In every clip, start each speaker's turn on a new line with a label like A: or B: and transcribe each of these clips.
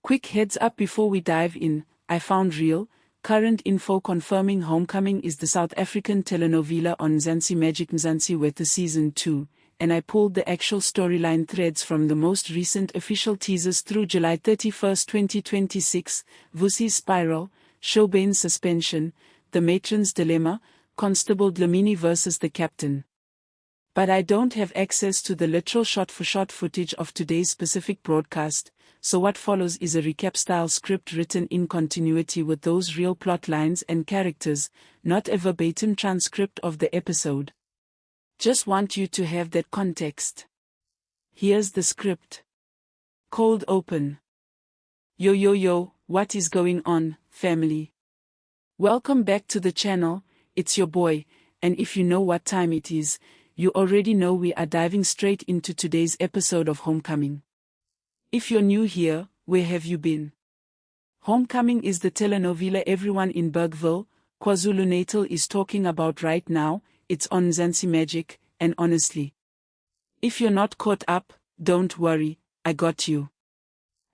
A: Quick heads up before we dive in, I found real, current info confirming Homecoming is the South African telenovela on Mzansi Magic Mzansi Wethu Season 2, and I pulled the actual storyline threads from the most recent official teasers through July 31, 2026, Vusi's spiral, Shobane's suspension, the matron's dilemma, Constable Dlamini versus the captain. But I don't have access to the literal shot-for-shot footage of today's specific broadcast, so what follows is a recap-style script written in continuity with those real plot lines and characters, not a verbatim transcript of the episode. Just want you to have that context. Here's the script. Cold open. Yo, what is going on, family? Welcome back to the channel, it's your boy, and if you know what time it is, you already know we are diving straight into today's episode of Homecoming. If you're new here, where have you been? Homecoming is the telenovela everyone in Bergville, KwaZulu-Natal is talking about right now. It's on Mzansi Magic, and honestly, if you're not caught up, don't worry, I got you.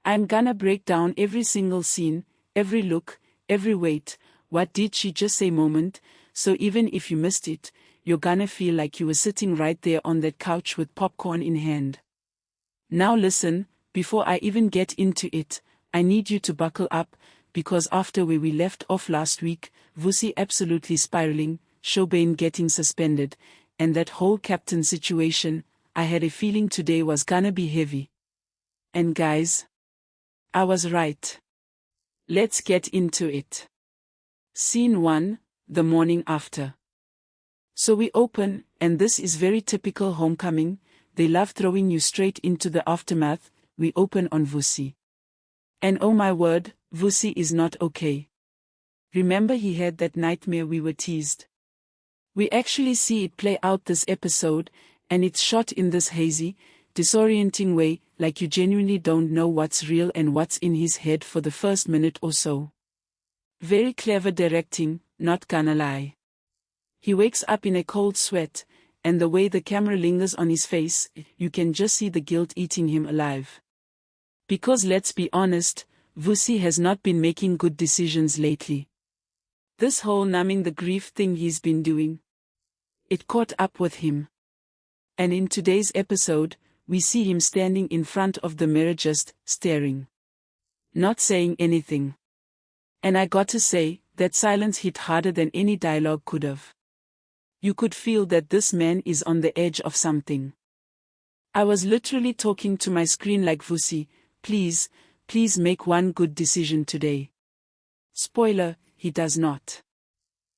A: I'm gonna break down every single scene, every look, every wait, what did she just say moment, so even if you missed it, you're gonna feel like you were sitting right there on that couch with popcorn in hand. Now listen, before I even get into it, I need you to buckle up, because after where we left off last week, Vusi absolutely spiraling, Shobane getting suspended, and that whole captain situation, I had a feeling today was gonna be heavy. And guys, I was right. Let's get into it. Scene 1, the morning after. So we open, and this is very typical Homecoming, they love throwing you straight into the aftermath. We open on Vusi. And oh my word, Vusi is not okay. Remember he had that nightmare we were teased. We actually see it play out this episode, and it's shot in this hazy, disorienting way, like you genuinely don't know what's real and what's in his head for the first minute or so. Very clever directing, not gonna lie. He wakes up in a cold sweat, and the way the camera lingers on his face, you can just see the guilt eating him alive. Because let's be honest, Vusi has not been making good decisions lately. This whole numbing the grief thing he's been doing, it caught up with him. And in today's episode, we see him standing in front of the mirror just staring. Not saying anything. And I gotta say, that silence hit harder than any dialogue could have. You could feel that this man is on the edge of something. I was literally talking to my screen like Vusi, please make one good decision today. Spoiler, he does not.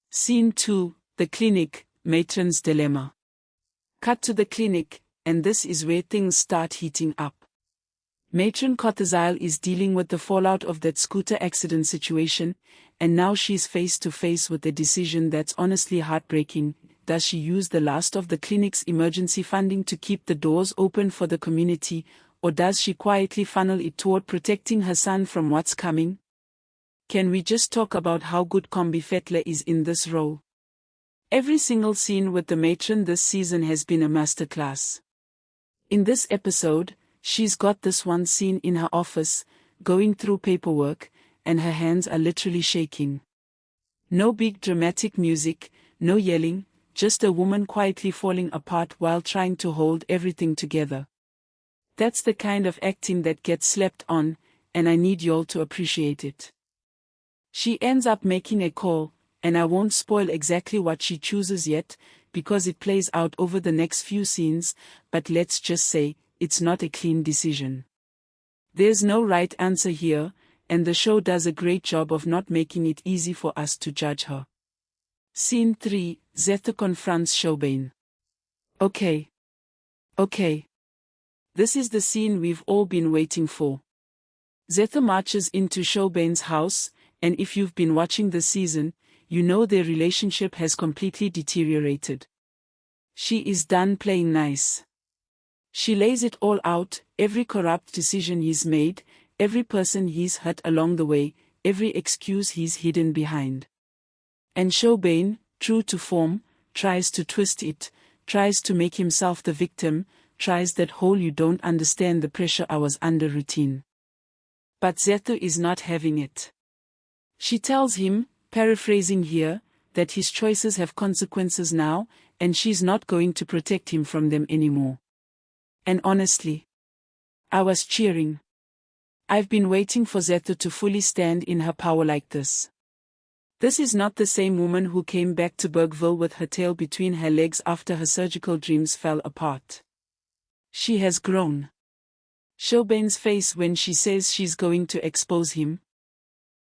A: Scene 2, the clinic, matron's dilemma. Cut to the clinic, and this is where things start heating up. Matron Kothazile is dealing with the fallout of that scooter accident situation, and now she's face to face with a decision that's honestly heartbreaking. Does she use the last of the clinic's emergency funding to keep the doors open for the community, or does she quietly funnel it toward protecting her son from what's coming? Can we just talk about how good Kombi Fetler is in this role? Every single scene with the matron this season has been a masterclass. In this episode, she's got this one scene in her office, going through paperwork, and her hands are literally shaking. No big dramatic music, no yelling, just a woman quietly falling apart while trying to hold everything together. That's the kind of acting that gets slept on, and I need y'all to appreciate it. She ends up making a call, and I won't spoil exactly what she chooses yet, because it plays out over the next few scenes, but let's just say, it's not a clean decision. There's no right answer here, and the show does a great job of not making it easy for us to judge her. Scene 3, Wethu confronts Shobane. Okay. This is the scene we've all been waiting for. Wethu marches into Shobane's house, and if you've been watching the season, you know their relationship has completely deteriorated. She is done playing nice. She lays it all out, every corrupt decision he's made, every person he's hurt along the way, every excuse he's hidden behind. And Shobane, true to form, tries to twist it, tries to make himself the victim, tries that whole you don't understand the pressure I was under routine. But Wethu is not having it. She tells him, paraphrasing here, that his choices have consequences now, and she's not going to protect him from them anymore. And honestly, I was cheering. I've been waiting for Wethu to fully stand in her power like this. This is not the same woman who came back to Bergville with her tail between her legs after her surgical dreams fell apart. She has grown. Shobane's face when she says she's going to expose him.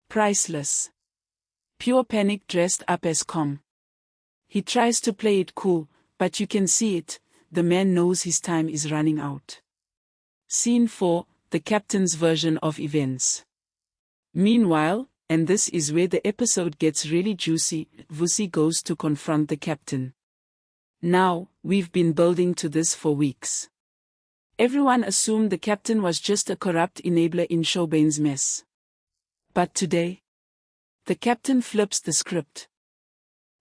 A: Priceless. Pure panic dressed up as calm. He tries to play it cool, but you can see it, the man knows his time is running out. Scene 4, the captain's version of events. Meanwhile, and this is where the episode gets really juicy, Vusi goes to confront the captain. Now, we've been building to this for weeks. Everyone assumed the captain was just a corrupt enabler in Shobane's mess. But today, the captain flips the script.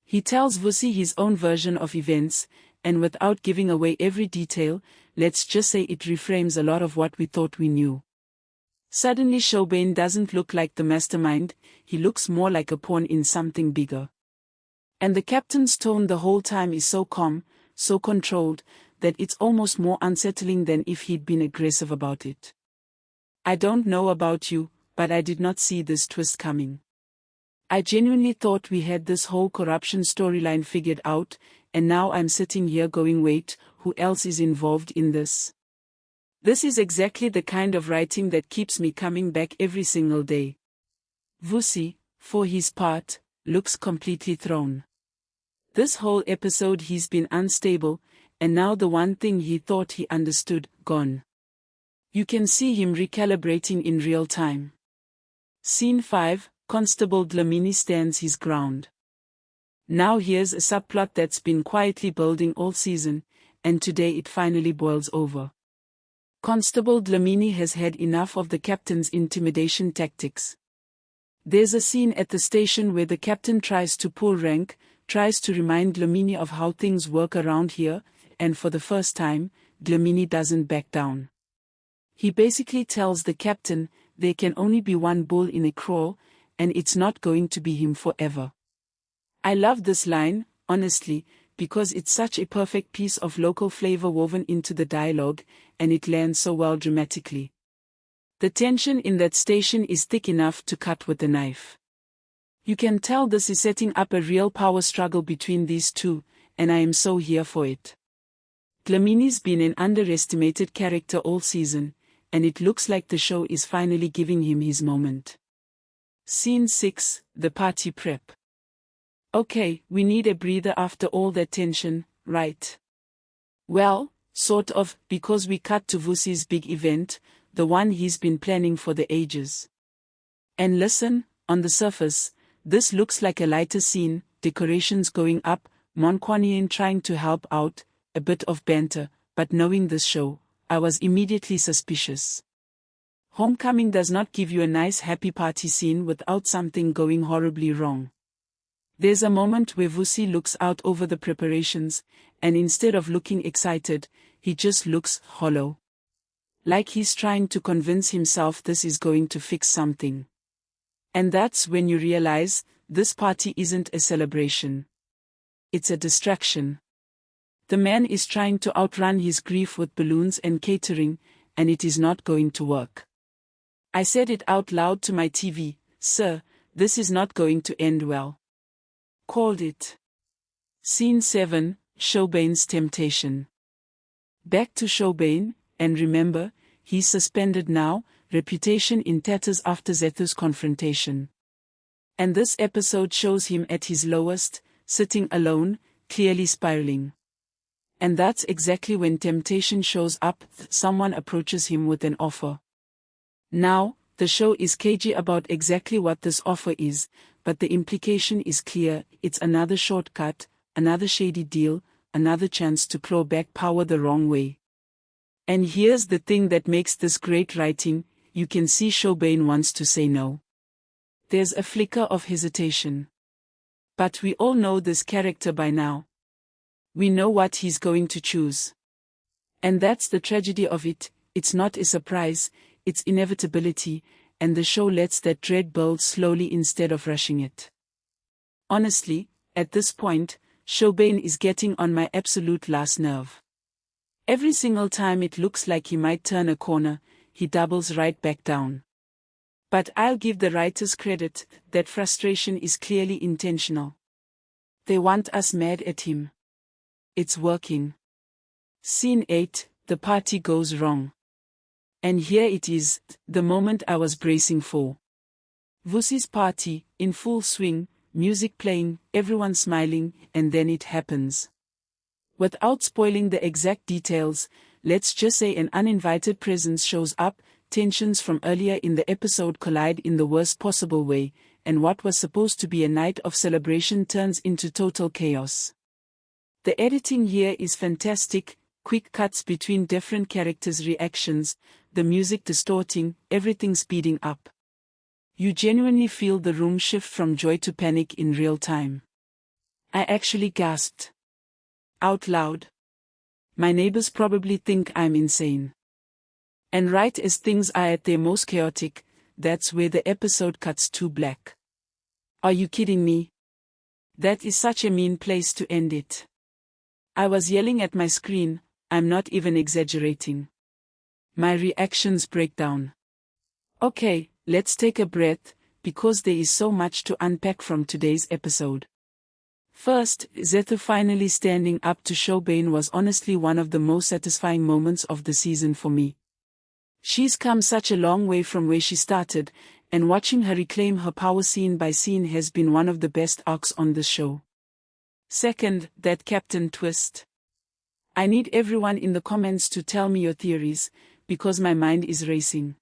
A: He tells Vusi his own version of events, and without giving away every detail, let's just say it reframes a lot of what we thought we knew. Suddenly Shobane doesn't look like the mastermind, he looks more like a pawn in something bigger. And the captain's tone the whole time is so calm, so controlled, that it's almost more unsettling than if he'd been aggressive about it. I don't know about you, but I did not see this twist coming. I genuinely thought we had this whole corruption storyline figured out, and now I'm sitting here going, wait, who else is involved in this? This is exactly the kind of writing that keeps me coming back every single day. Vusi, for his part, looks completely thrown. This whole episode he's been unstable, and now the one thing he thought he understood, gone. You can see him recalibrating in real time. Scene 5, Constable Dlamini stands his ground. Now here's a subplot that's been quietly building all season, and today it finally boils over. Constable Dlamini has had enough of the captain's intimidation tactics. There's a scene at the station where the captain tries to pull rank, tries to remind Dlamini of how things work around here, and for the first time, Dlamini doesn't back down. He basically tells the captain, there can only be one bull in a kraal, and it's not going to be him forever. I love this line, honestly, because it's such a perfect piece of local flavor woven into the dialogue, and it lands so well dramatically. The tension in that station is thick enough to cut with a knife. You can tell this is setting up a real power struggle between these two, and I am so here for it. Dlamini's been an underestimated character all season, and it looks like the show is finally giving him his moment. Scene 6, the party prep. Okay, we need a breather after all that tension, right? Well, sort of, because we cut to Vusi's big event, the one he's been planning for the ages. And listen, on the surface, this looks like a lighter scene, decorations going up, Monkwanien trying to help out, a bit of banter, but knowing this show, I was immediately suspicious. Homecoming does not give you a nice happy party scene without something going horribly wrong. There's a moment where Vusi looks out over the preparations, and instead of looking excited, he just looks hollow. Like he's trying to convince himself this is going to fix something. And that's when you realize, this party isn't a celebration. It's a distraction. The man is trying to outrun his grief with balloons and catering, and it is not going to work. I said it out loud to my TV, sir, this is not going to end well. Called it. Scene 7, Shobane's temptation. Back to Shobane, and remember, he's suspended now, reputation in tatters after Wethu's confrontation. And this episode shows him at his lowest, sitting alone, clearly spiraling. And that's exactly when temptation shows up, someone approaches him with an offer. Now, the show is cagey about exactly what this offer is, but the implication is clear, it's another shortcut, another shady deal, another chance to claw back power the wrong way. And here's the thing that makes this great writing, you can see Shobane wants to say no. There's a flicker of hesitation. But we all know this character by now. We know what he's going to choose. And that's the tragedy of it, it's not a surprise, it's inevitability, and the show lets that dread build slowly instead of rushing it. Honestly, at this point, Shobane is getting on my absolute last nerve. Every single time it looks like he might turn a corner, he doubles right back down. But I'll give the writers credit, that frustration is clearly intentional. They want us mad at him. It's working. Scene 8, the party goes wrong. And here it is, the moment I was bracing for. Vusi's party, in full swing, music playing, everyone smiling, and then it happens. Without spoiling the exact details, let's just say an uninvited presence shows up, tensions from earlier in the episode collide in the worst possible way, and what was supposed to be a night of celebration turns into total chaos. The editing here is fantastic, quick cuts between different characters' reactions, the music distorting, everything speeding up. You genuinely feel the room shift from joy to panic in real time. I actually gasped. Out loud. My neighbors probably think I'm insane. And right as things are at their most chaotic, that's where the episode cuts to black. Are you kidding me? That is such a mean place to end it. I was yelling at my screen, I'm not even exaggerating. My reactions break down. Okay, let's take a breath, because there is so much to unpack from today's episode. First, Wethu finally standing up to Shobane was honestly one of the most satisfying moments of the season for me. She's come such a long way from where she started, and watching her reclaim her power scene by scene has been one of the best arcs on the show. Second, that captain twist. I need everyone in the comments to tell me your theories, because my mind is racing.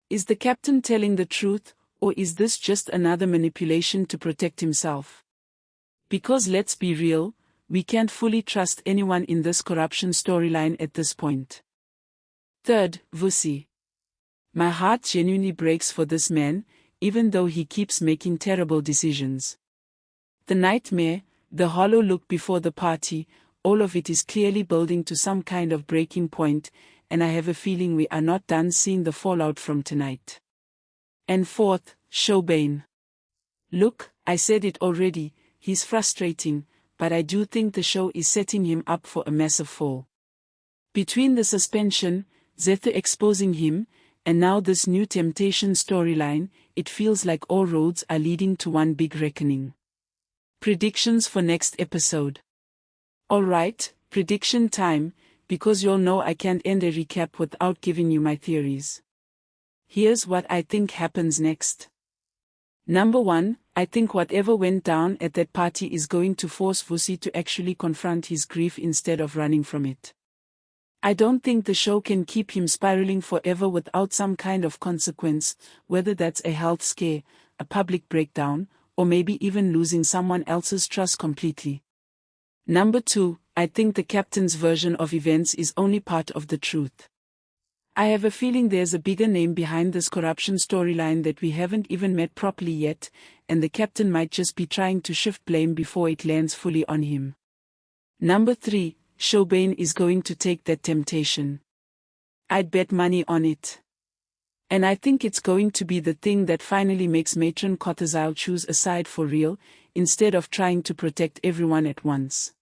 A: Is the captain telling the truth, or is this just another manipulation to protect himself? Because let's be real, we can't fully trust anyone in this corruption storyline at this point. Third, Vusi. My heart genuinely breaks for this man, even though he keeps making terrible decisions. The nightmare, the hollow look before the party, all of it is clearly building to some kind of breaking point, and I have a feeling we are not done seeing the fallout from tonight. And fourth, Shobane. Look, I said it already, he's frustrating, but I do think the show is setting him up for a massive fall. Between the suspension, Wethu exposing him, and now this new temptation storyline, it feels like all roads are leading to one big reckoning. Predictions for next episode. Alright, prediction time, because you'll know I can't end a recap without giving you my theories. Here's what I think happens next. Number 1, I think whatever went down at that party is going to force Vusi to actually confront his grief instead of running from it. I don't think the show can keep him spiraling forever without some kind of consequence, whether that's a health scare, a public breakdown, or maybe even losing someone else's trust completely. Number 2, I think the captain's version of events is only part of the truth. I have a feeling there's a bigger name behind this corruption storyline that we haven't even met properly yet, and the captain might just be trying to shift blame before it lands fully on him. Number 3, Shobane is going to take that temptation. I'd bet money on it. And I think it's going to be the thing that finally makes Matron Kothazile choose a side for real, instead of trying to protect everyone at once.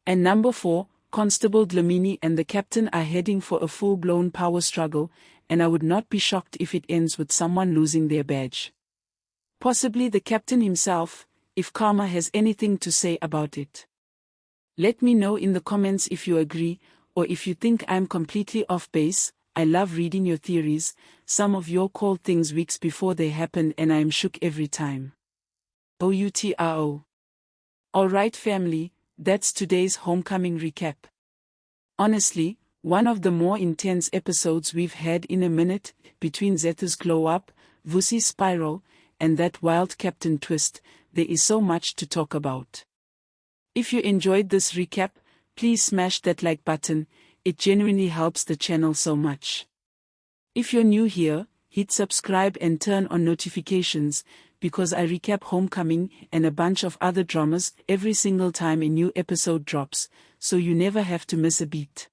A: And number 4, Constable Dlamini and the captain are heading for a full-blown power struggle, and I would not be shocked if it ends with someone losing their badge. Possibly the captain himself, if Karma has anything to say about it. Let me know in the comments if you agree, or if you think I'm completely off base. I love reading your theories, some of you call things weeks before they happen and I'm shook every time. OUTRO. Alright family, that's today's homecoming recap. Honestly, one of the more intense episodes we've had in a minute, between Wethu's glow-up, Vusi's spiral, and that wild captain twist, there is so much to talk about. If you enjoyed this recap, please smash that like button, it genuinely helps the channel so much. If you're new here, hit subscribe and turn on notifications, because I recap Homecoming and a bunch of other dramas every single time a new episode drops, so you never have to miss a beat.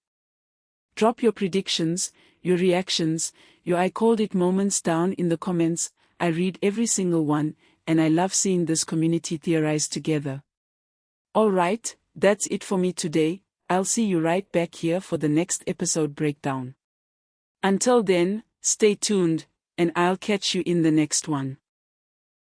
A: Drop your predictions, your reactions, your I called it moments down in the comments. I read every single one, and I love seeing this community theorize together. Alright, that's it for me today. I'll see you right back here for the next episode breakdown. Until then, stay tuned, and I'll catch you in the next one.